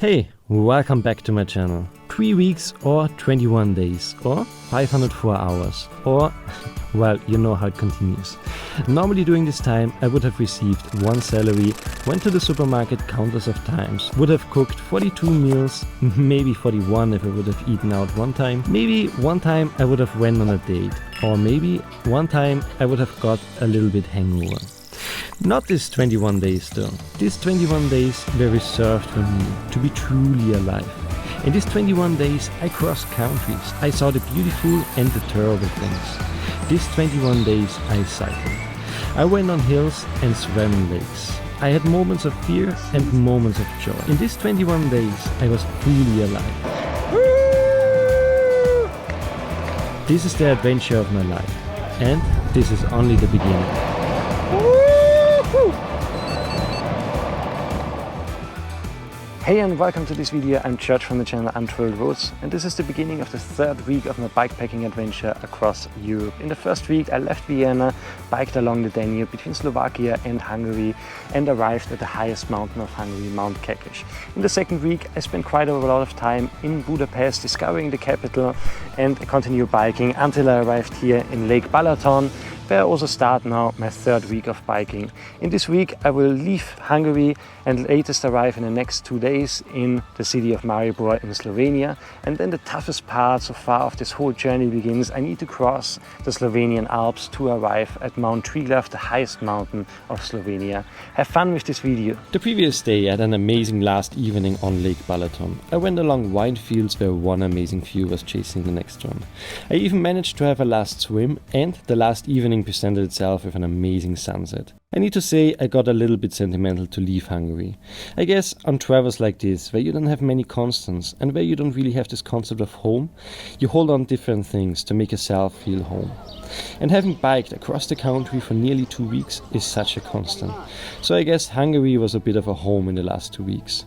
Hey, welcome back to my channel. 3 weeks or 21 days or 504 hours or, well, you know how it continues. Normally during this time I would have received one salary, went to the supermarket countless of times, would have cooked 42 meals, maybe 41 if I would have eaten out one time, maybe one time I would have went on a date, or maybe one time I would have got a little bit hangover. Not these 21 days though. These 21 days were reserved for me to be truly alive. In these 21 days I crossed countries, I saw the beautiful and the terrible things. These 21 days I cycled. I went on hills and swam in lakes. I had moments of fear and moments of joy. In these 21 days I was fully alive. This is the adventure of my life, and this is only the beginning. Hey and welcome to this video. I'm Church from the channel Untrailed Roads, and this is the beginning of the third week of my bikepacking adventure across Europe. In the first week I left Vienna, biked along the Danube between Slovakia and Hungary and arrived at the highest mountain of Hungary, Mount Kekes. In the second week I spent quite a lot of time in Budapest discovering the capital and continued biking until I arrived here in Lake Balaton, where I also start now my third week of biking. In this week I will leave Hungary and latest arrive in the next 2 days in the city of Maribor in Slovenia. And then the toughest part so far of this whole journey begins. I need to cross the Slovenian Alps to arrive at Mount Triglav, the highest mountain of Slovenia. Have fun with this video. The previous day I had an amazing last evening on Lake Balaton. I went along wine fields where one amazing view was chasing the next one. I even managed to have a last swim, and the last evening presented itself with an amazing sunset. I need to say I got a little bit sentimental to leave Hungary. I guess on travels like this, where you don't have many constants and where you don't really have this concept of home, you hold on different things to make yourself feel home. And having biked across the country for nearly 2 weeks is such a constant. So I guess Hungary was a bit of a home in the last 2 weeks.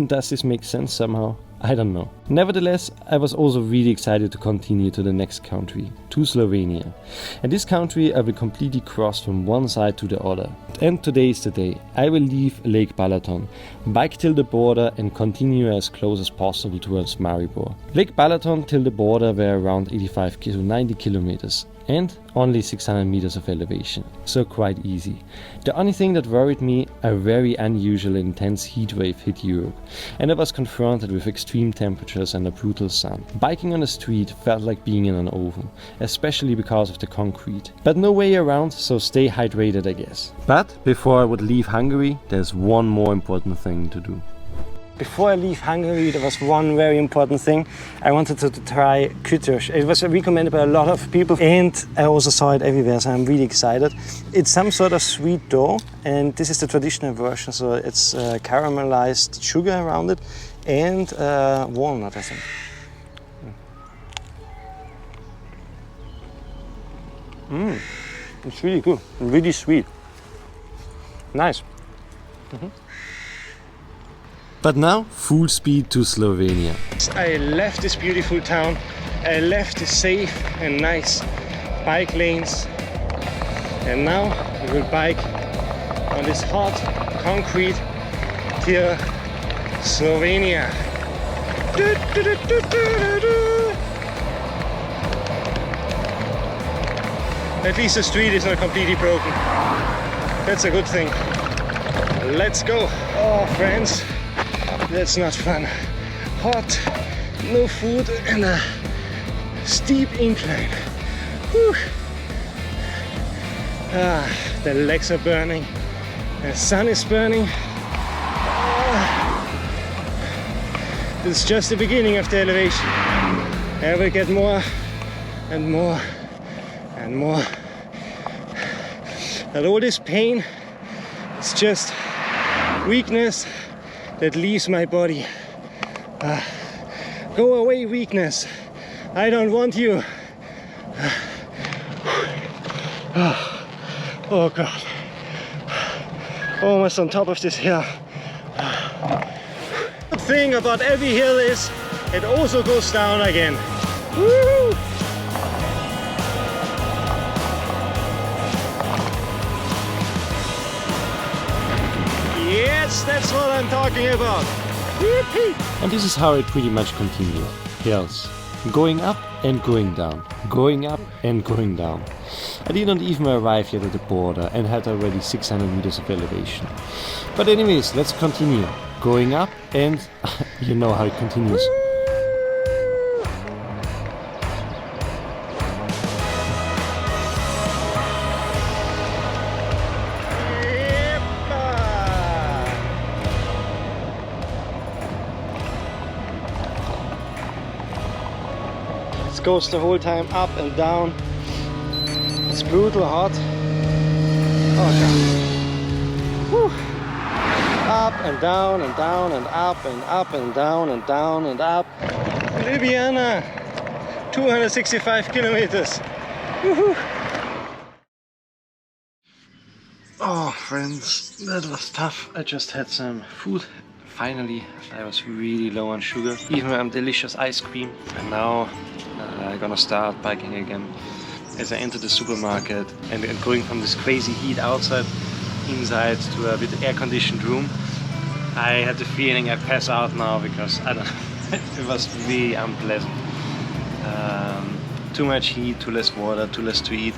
Does this make sense somehow? I don't know. Nevertheless, I was also really excited to continue to the next country, to Slovenia. And this country I will completely cross from one side to the other. And today is the day. I will leave Lake Balaton, bike till the border and continue as close as possible towards Maribor. Lake Balaton till the border were around 85 to 90 kilometers. And only 600 meters of elevation, so quite easy. The only thing that worried me, a very unusual intense heatwave hit Europe, and I was confronted with extreme temperatures and a brutal sun. Biking on the street felt like being in an oven, especially because of the concrete. But no way around, so stay hydrated I guess. But before I would leave Hungary, there's one more important thing to do. Before I leave Hungary, there was one very important thing. I wanted to try kütös. It was recommended by a lot of people and I also saw it everywhere, so I'm really excited. It's some sort of sweet dough, and this is the traditional version, so it's caramelized sugar around it and walnut, I think. It's really good, really sweet. Nice. But now, full speed to Slovenia. I left this beautiful town, I left the safe and nice bike lanes, and now we will bike on this hot concrete till Slovenia. At least the street is not completely broken. That's a good thing. Let's go. Oh, friends. That's not fun. Hot, no food, and a steep incline. Whew. The legs are burning, the sun is burning. This is just the beginning of the elevation. I will get more and more and more. And all this pain is just weakness that leaves my body. Go away, weakness. I don't want you. Oh God. Almost on top of this hill. The thing about every hill is it also goes down again. Woo! Yes, that's what I'm talking about. And this is how it pretty much continued. Hills. Going up and going down. Going up and going down. I didn't even arrive yet at the border and had already 600 meters of elevation. But anyways, let's continue. Going up and you know how it continues. It goes the whole time up and down. It's brutal hot. Oh god. Whew. Up and down and down and up and up and down and down and up. Ljubljana, 265 kilometers. Woohoo. Oh friends, that was tough. I just had some food. Finally, I was really low on sugar, even delicious ice cream, and now I'm gonna start biking again. As I enter the supermarket and going from this crazy heat outside inside to a bit air-conditioned room, I had the feeling I'd pass out now because I don't know, it was really unpleasant. Too much heat, too less water, too less to eat.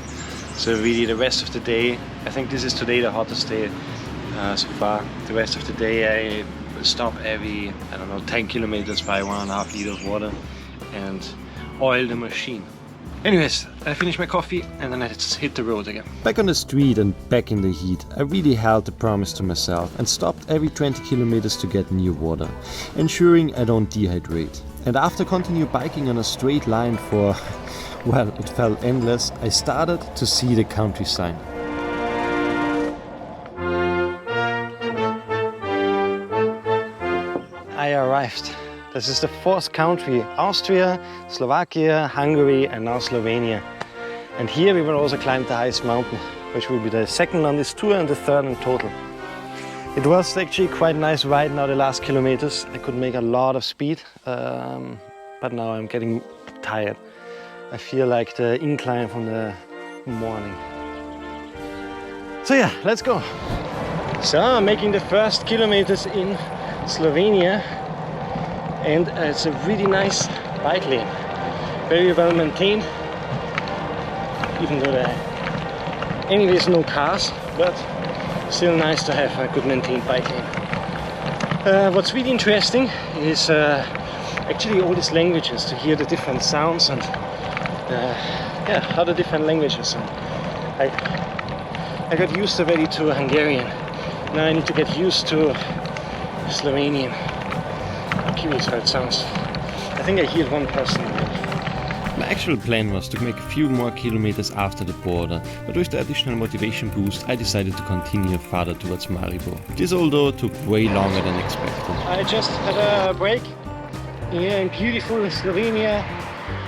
So really the rest of the day, I think this is today the hottest day so far. The rest of the day I stop every, I don't know, 10 kilometers by 1.5 liters of water and oil the machine. Anyways, I finished my coffee and then I just hit the road again. Back on the street and back in the heat, I really held the promise to myself and stopped every 20 kilometers to get new water, ensuring I don't dehydrate. And after continue biking on a straight line for, well, it felt endless, I started to see the countryside. I arrived. This is the fourth country: Austria, Slovakia, Hungary and now Slovenia. And here we will also climb the highest mountain, which will be the second on this tour and the third in total. It was actually quite a nice ride now the last kilometers. I could make a lot of speed, but now I'm getting tired. I feel like the incline from the morning. So yeah, let's go. So I'm making the first kilometers in Slovenia, and it's a really nice bike lane, very well maintained, even though there are anyways no cars, but still nice to have a good maintained bike lane. What's really interesting is actually all these languages, to hear the different sounds and yeah, how the different languages. And I got used already to Hungarian. Now I need to get used to Slovenian. I'm curious how it sounds. I think I hear one person. My actual plan was to make a few more kilometers after the border, but with the additional motivation boost I decided to continue farther towards Maribor. This although took way longer than expected. I just had a break here in beautiful Slovenia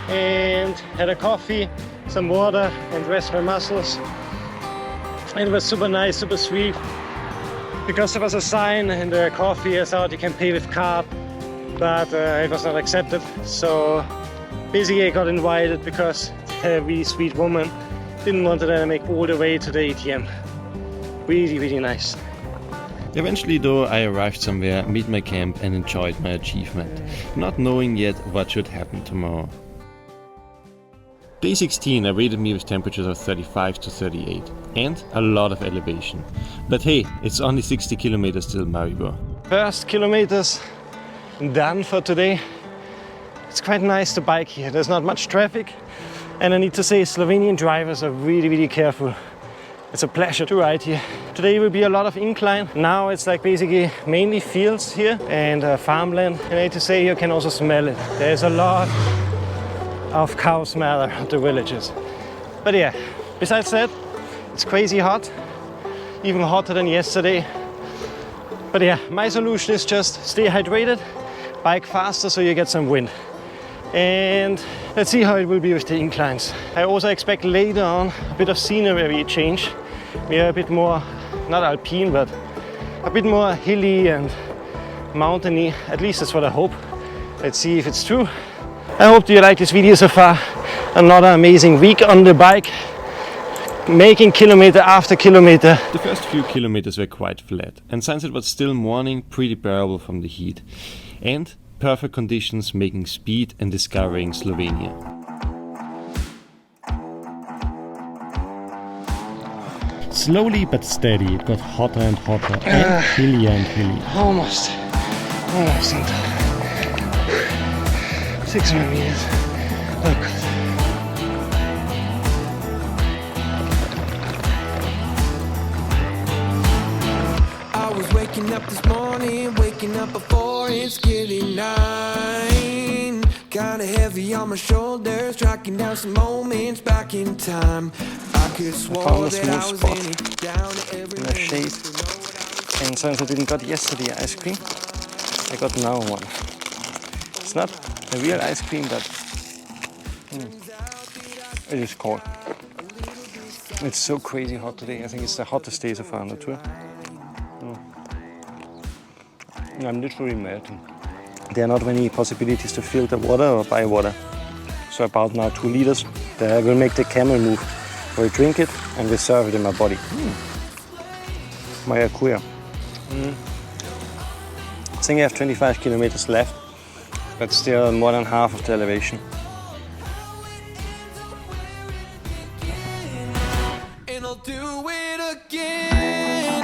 and had a coffee, some water and rest my muscles. It was super nice, super sweet. Because there was a sign in the coffee, I thought you can pay with card, but it was not accepted. So basically I got invited because a really sweet woman didn't want to make all the way to the ATM. Really, really nice. Eventually though I arrived somewhere, made my camp and enjoyed my achievement, not knowing yet what should happen tomorrow. Day 16 awaited me with temperatures of 35 to 38 and a lot of elevation. But hey, it's only 60 kilometers till Maribor. First kilometers done for today. It's quite nice to bike here. There's not much traffic, and I need to say Slovenian drivers are really, really careful. It's a pleasure to ride here. Today will be a lot of incline. Now it's like basically mainly fields here and farmland. And I need to say you can also smell it. There's a lot of cow smell at the villages. But yeah, besides that, it's crazy hot, even hotter than yesterday. But yeah, my solution is just stay hydrated, bike faster so you get some wind. And let's see how it will be with the inclines. I also expect later on a bit of scenery change. We are a bit more, not alpine, but a bit more hilly and mountainy. At least that's what I hope. Let's see if it's true. I hope you like this video so far. Another amazing week on the bike, making kilometer after kilometer. The first few kilometers were quite flat, and since it was still morning, pretty bearable from the heat. and perfect conditions making speed and discovering Slovenia. Slowly but steady it got hotter and hotter and hillier and hilly. Almost on top. 600 meters. Oh God. I was waking up this morning, waking up before it's getting 9. Kinda heavy on my shoulders, tracking down some moments back in time. I could swear that I was in it, down to every in the shade. And since I didn't got yesterday ice cream, I got now one. It's not a real ice cream, but it is cold. It's so crazy hot today. I think it's the hottest day so far on the tour. I'm literally melting. There are not many possibilities to filter water or buy water. So about now 2 liters. I will make the camel move. I will drink it and reserve it in my body. My aqua. I think I have 25 kilometers left, but still more than half of the elevation. and I'll do it again.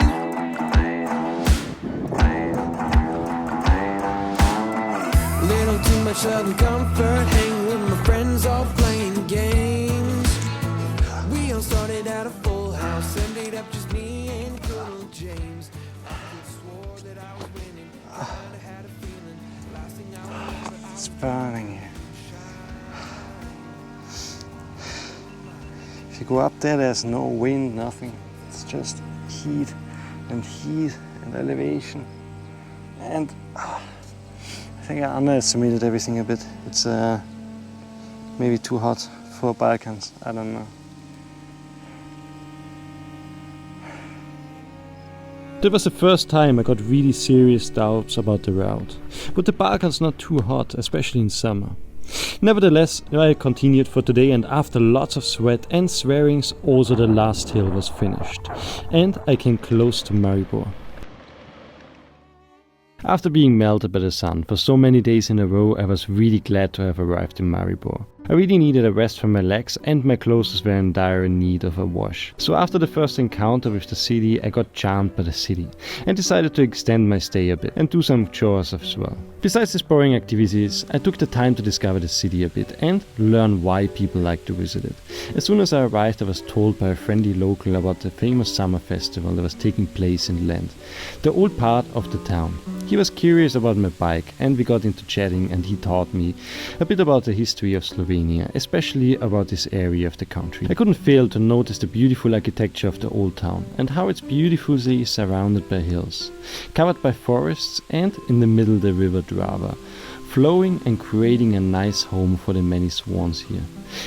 Little too much southern comfort, hanging with my friends, all playing games. We all started at a full house, ended up just me and good old James. I could swore that I was winning, kinda had a feeling, last thing I remember. It's burning here. If you go up there, there's no wind, nothing. It's just heat and elevation. And I think I underestimated everything a bit. It's maybe too hot for Balkans, I don't know. That was the first time I got really serious doubts about the route. But the Balkans not too hot, especially in summer. Nevertheless, I continued for today, and after lots of sweat and swearings, also the last hill was finished. And I came close to Maribor. After being melted by the sun for so many days in a row, I was really glad to have arrived in Maribor. I really needed a rest from my legs, and my clothes were in dire need of a wash. So after the first encounter with the city, I got charmed by the city and decided to extend my stay a bit and do some chores as well. Besides these boring activities, I took the time to discover the city a bit and learn why people like to visit it. As soon as I arrived, I was told by a friendly local about the famous summer festival that was taking place in Lent, the old part of the town. He was curious about my bike, and we got into chatting, and he taught me a bit about the history of Slovenia, especially about this area of the country. I couldn't fail to notice the beautiful architecture of the old town and how it's beautifully surrounded by hills, covered by forests, and in the middle the river Drava, flowing and creating a nice home for the many swans here.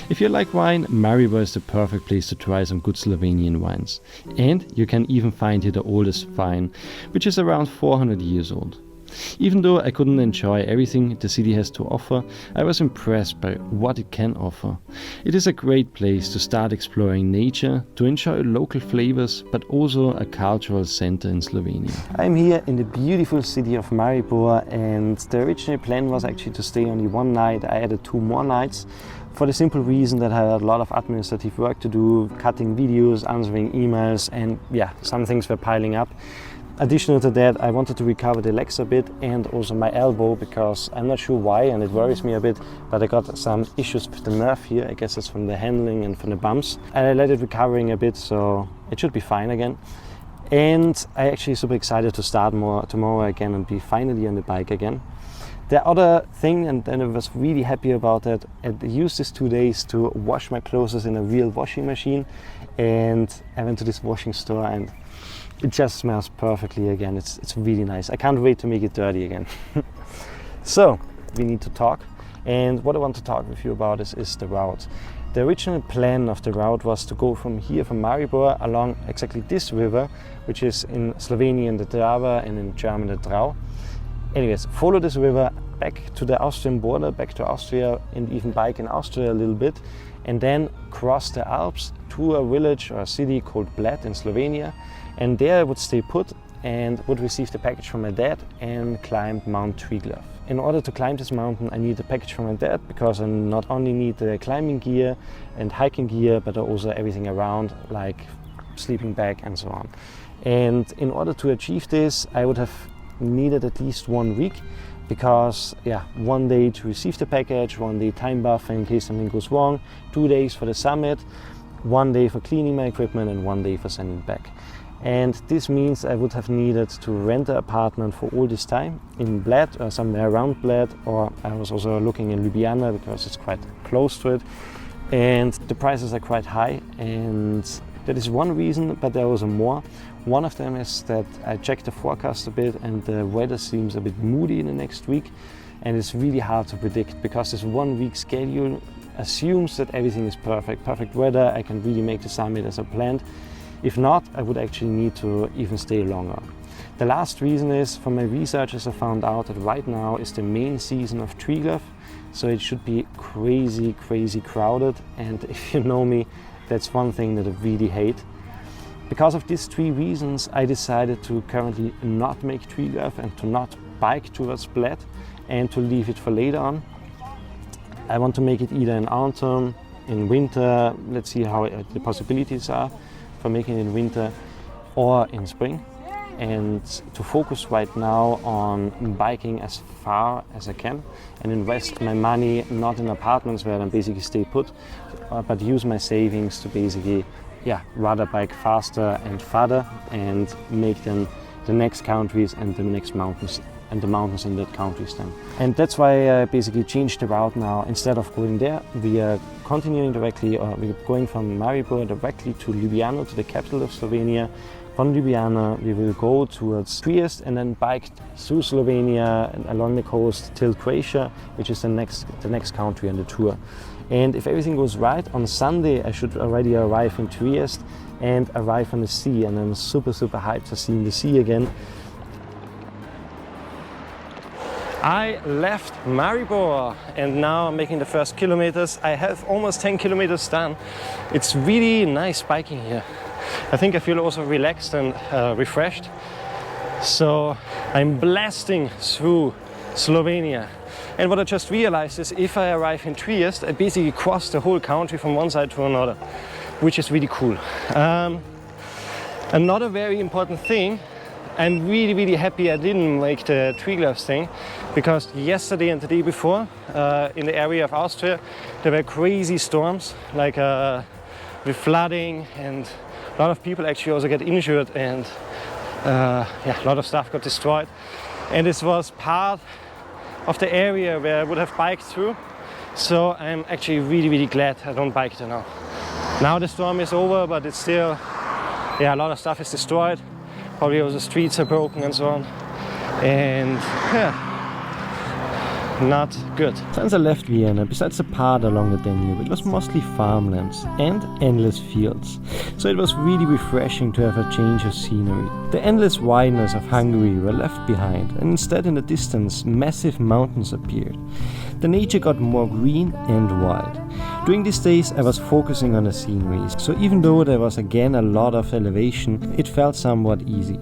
If you like wine, Maribor is the perfect place to try some good Slovenian wines. And you can even find here the oldest vine, which is around 400 years old. Even though I couldn't enjoy everything the city has to offer, I was impressed by what it can offer. It is a great place to start exploring nature, to enjoy local flavors, but also a cultural center in Slovenia. I'm here in the beautiful city of Maribor, and the original plan was actually to stay only one night. I added 2 more nights for the simple reason that I had a lot of administrative work to do, cutting videos, answering emails, and yeah, some things were piling up. Additional to that, I wanted to recover the legs a bit and also my elbow, because I'm not sure why, and it worries me a bit, but I got some issues with the nerve here. I guess it's from the handling and from the bumps. And I let it recovering a bit, so it should be fine again. And I actually super excited to start tomorrow again and be finally on the bike again. The other thing, and I was really happy about that, I used these 2 days to wash my clothes in a real washing machine, and I went to this washing store and it just smells perfectly again. It's really nice. I can't wait to make it dirty again. So we need to talk, and what I want to talk with you about is the route. The original plan of the route was to go from here, from Maribor, along exactly this river, which is in Slovenian the Drava and in German the Drau. Anyways, follow this river back to the Austrian border, back to Austria, and even bike in Austria a little bit, and then cross the Alps to a village or a city called Bled in Slovenia. And there I would stay put and would receive the package from my dad and climb Mount Triglav. in order to climb this mountain, I need a package from my dad, because I not only need the climbing gear and hiking gear, but also everything around, like sleeping bag and so on. And in order to achieve this, I would have needed at least 1 week, because 1 day to receive the package, 1 day time buffer in case something goes wrong, 2 days for the summit, 1 day for cleaning my equipment, and 1 day for sending back. And this means I would have needed to rent an apartment for all this time in Bled or somewhere around Bled, or I was also looking in Ljubljana because it's quite close to it, and the prices are quite high, and that is one reason, but there was more. One of them is that I checked the forecast a bit, and the weather seems a bit moody in the next week, and it's really hard to predict, because this 1 week schedule assumes that everything is perfect weather, I can really make the summit as I planned. If not, I would actually need to even stay longer. The last reason is, from my researches I found out that right now is the main season of tree glove, so it should be crazy crowded, and if you know me, that's one thing that I really hate. Because of these 3 reasons, I decided to currently not make tree glove and to not bike towards Bled, and to leave it for later on. I want to make it either in autumn, in winter, let's see how the possibilities are for making it in winter, or in spring, and to focus right now on biking as far as I can and invest my money not in apartments where I basically stay put, but use my savings to basically rather bike faster and farther and make them the next countries and the next mountains and the mountains in that countries then. And that's why I basically changed the route now. Instead of going there, we are continuing directly, or we're going from Maribor directly to Ljubljana, to the capital of Slovenia. From Ljubljana we will go towards Trieste and then bike through Slovenia and along the coast till Croatia, which is the next country on the tour. And if everything goes right, on Sunday I should already arrive in Trieste and arrive on the sea, and I'm super hyped to see the sea again. I left Maribor and now I'm making the first kilometers. I have almost 10 kilometers done. It's really nice biking here. I think I feel also relaxed and refreshed. So I'm blasting through Slovenia. And what I just realized is, if I arrive in Trieste, I basically cross the whole country from one side to another, which is really cool. Another very important thing, I'm really happy I didn't make the tree gloves thing, because yesterday and the day before in the area of Austria there were crazy storms, like with flooding, and a lot of people actually also get injured, and a lot of stuff got destroyed. And this was part of the area where I would have biked through, so I'm actually really glad I don't bike there now. Now the storm is over, but it's still, a lot of stuff is destroyed. Probably also the streets are broken and so on, and not good. Since I left Vienna, besides the part along the Danube, it was mostly farmlands and endless fields, so it was really refreshing to have a change of scenery. The endless wideness of Hungary were left behind, and instead in the distance massive mountains appeared. The nature got more green and wild. During these days I was focusing on the scenery, so even though there was again a lot of elevation, it felt somewhat easy.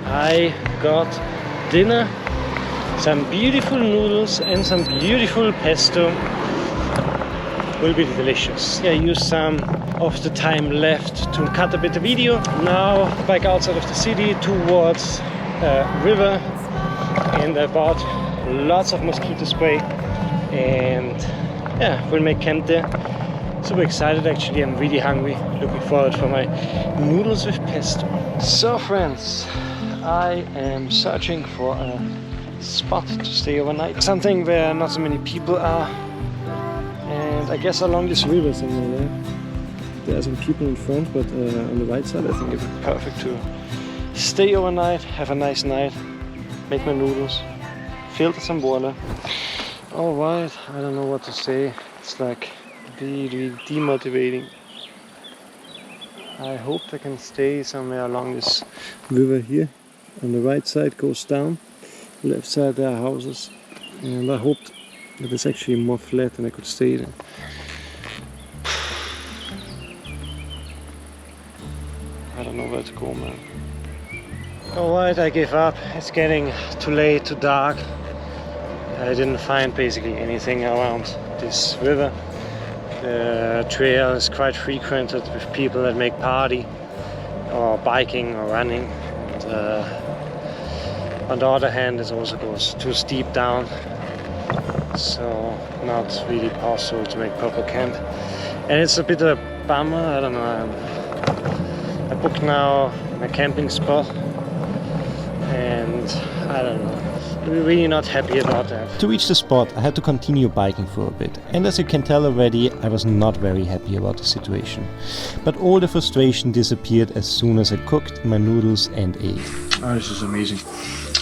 I got dinner, some beautiful noodles and some beautiful pesto. Will be delicious. I used some of the time left to cut a bit of video. Now bike outside of the city towards a river, and I bought lots of mosquito spray, and we'll make camp there. Super excited actually, I'm really hungry. Looking forward for my noodles with pesto. So friends, I am searching for a spot to stay overnight. Something where not so many people are. And I guess along this river somewhere there. There are some people in front, but on the right side I think it would be perfect to stay overnight, have a nice night, make my noodles, filter some water. Alright, I don't know what to say. It's like really demotivating. I hope I can stay somewhere along this river here. On the right side goes down, left side there are houses, and I hoped that it's actually more flat and I could stay there. I don't know where to go, man. Alright, I give up. It's getting too late, too dark. I didn't find basically anything around this river. The trail is quite frequented with people that make party or biking or running. And, on the other hand, it also goes too steep down, so not really possible to make proper camp. And it's a bit of a bummer, I don't know. I booked now my camping spot, and I don't know. We're really not happy about that. To reach the spot, I had to continue biking for a bit, and as you can tell already, I was not very happy about the situation. But all the frustration disappeared as soon as I cooked my noodles and ate. Oh, this is amazing.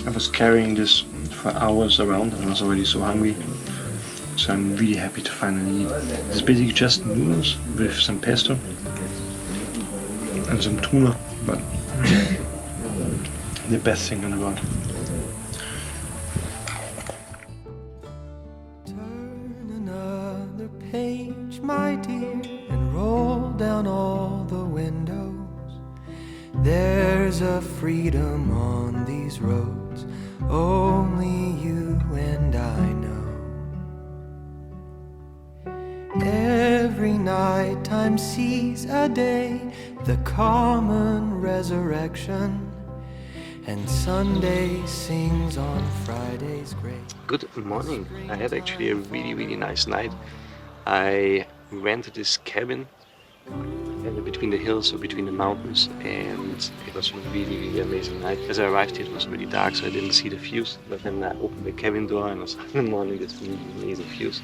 I was carrying this for hours around and I was already so hungry. So I'm really happy to finally eat. It's basically just noodles with some pesto and some tuna, but the best thing in the world. Page, my dear, and roll down all the windows. There's a freedom on these roads only you and I know. Every night time sees a day, the common resurrection, and Sunday sings on Friday's grave. Good morning. I had actually a really nice night. I rented this cabin between the hills or between the mountains, and it was a really amazing night. As I arrived here, it was really dark, so I didn't see the views, but then I opened the cabin door and I saw in the morning this really amazing views.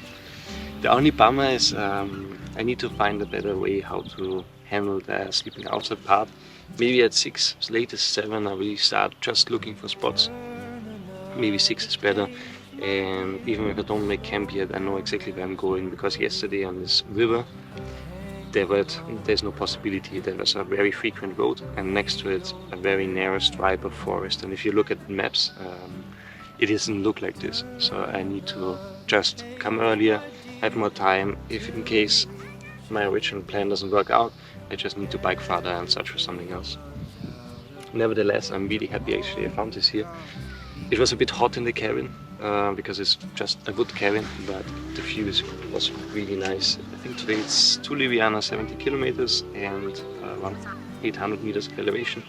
The only bummer is I need to find a better way how to handle the sleeping outside part. Maybe at 6, latest 7, I will start just looking for spots. Maybe 6 is better. And even if I don't make camp yet, I know exactly where I'm going, because yesterday on this river there's no possibility. There was a very frequent road and next to it a very narrow stripe of forest, and if you look at maps it doesn't look like this. So I need to just come earlier, have more time. If in case my original plan doesn't work out, I just need to bike farther and search for something else. Nevertheless, I'm really happy actually I found this here. It was a bit hot in the cabin because it's just a wood cabin, but the view was really nice. I think today it's to Ljubljana, 70 kilometers and around 800 meters of elevation.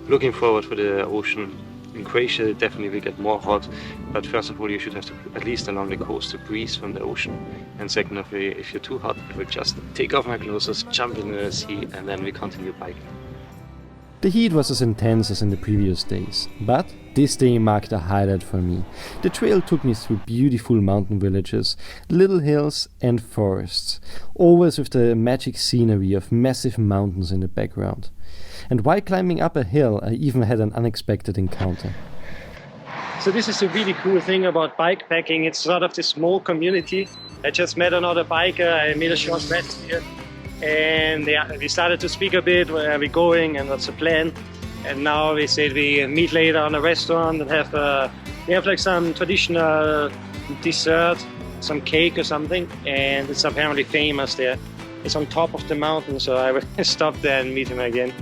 Looking forward for the ocean. In Croatia it definitely will get more hot, but first of all you should have to, at least along the coast, to breeze from the ocean. And second of all, if you're too hot, I will just take off my clothes, jump in the sea, and then we continue biking. The heat was as intense as in the previous days, but this day marked a highlight for me. The trail took me through beautiful mountain villages, little hills and forests, always with the magic scenery of massive mountains in the background. And while climbing up a hill, I even had an unexpected encounter. So this is a really cool thing about bikepacking. It's sort of this small community. I just met another biker, I made a short rest here. And we started to speak a bit, where are we going and what's the plan. And now we said we meet later on a restaurant and have like some traditional dessert, some cake or something, and it's apparently famous there. It's on top of the mountain, so I will stop there and meet him again.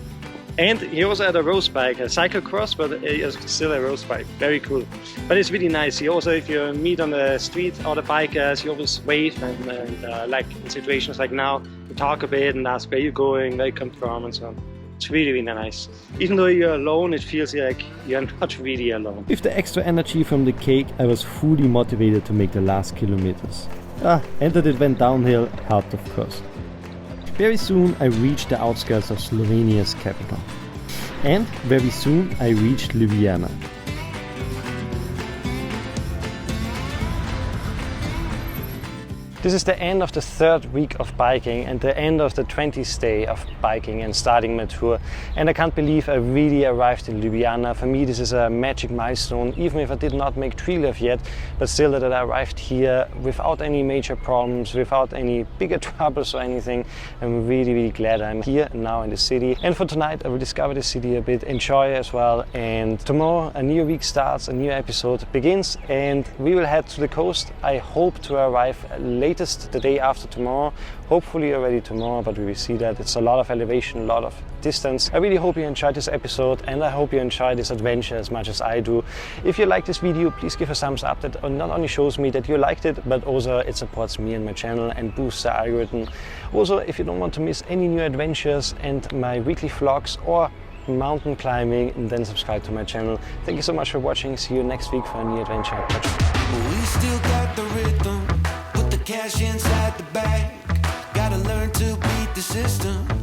And he also had a road bike, a cyclocross, but it's still a road bike. Very cool. But it's really nice. He also, if you meet on the street other bikers, you always wave and like in situations like now, you talk a bit and ask where you're going, where you come from, and so on. It's really nice. Even though you're alone, it feels like you're not really alone. With the extra energy from the cake, I was fully motivated to make the last kilometers. And that it went downhill helped, of course. Very soon I reached the outskirts of Slovenia's capital. And very soon I reached Ljubljana. This is the end of the 3rd week of biking and the end of the 20th day of biking and starting my tour. And I can't believe I really arrived in Ljubljana. For me this is a magic milestone, even if I did not make tree lift yet, but still that I arrived here without any major problems, without any bigger troubles or anything. I'm really glad I'm here now in the city. And for tonight I will discover the city a bit, enjoy as well. And tomorrow a new week starts, a new episode begins, and we will head to the coast. I hope to arrive later latest the day after tomorrow, hopefully already tomorrow, but we will see that. It's a lot of elevation, a lot of distance. I really hope you enjoyed this episode, and I hope you enjoy this adventure as much as I do. If you like this video, please give a thumbs up. That not only shows me that you liked it, but also it supports me and my channel and boosts the algorithm. Also, if you don't want to miss any new adventures and my weekly vlogs or mountain climbing, then subscribe to my channel. Thank you so much for watching. See you next week for a new adventure. We still got the rhythm, put the cash inside the bag. Gotta learn to beat the system.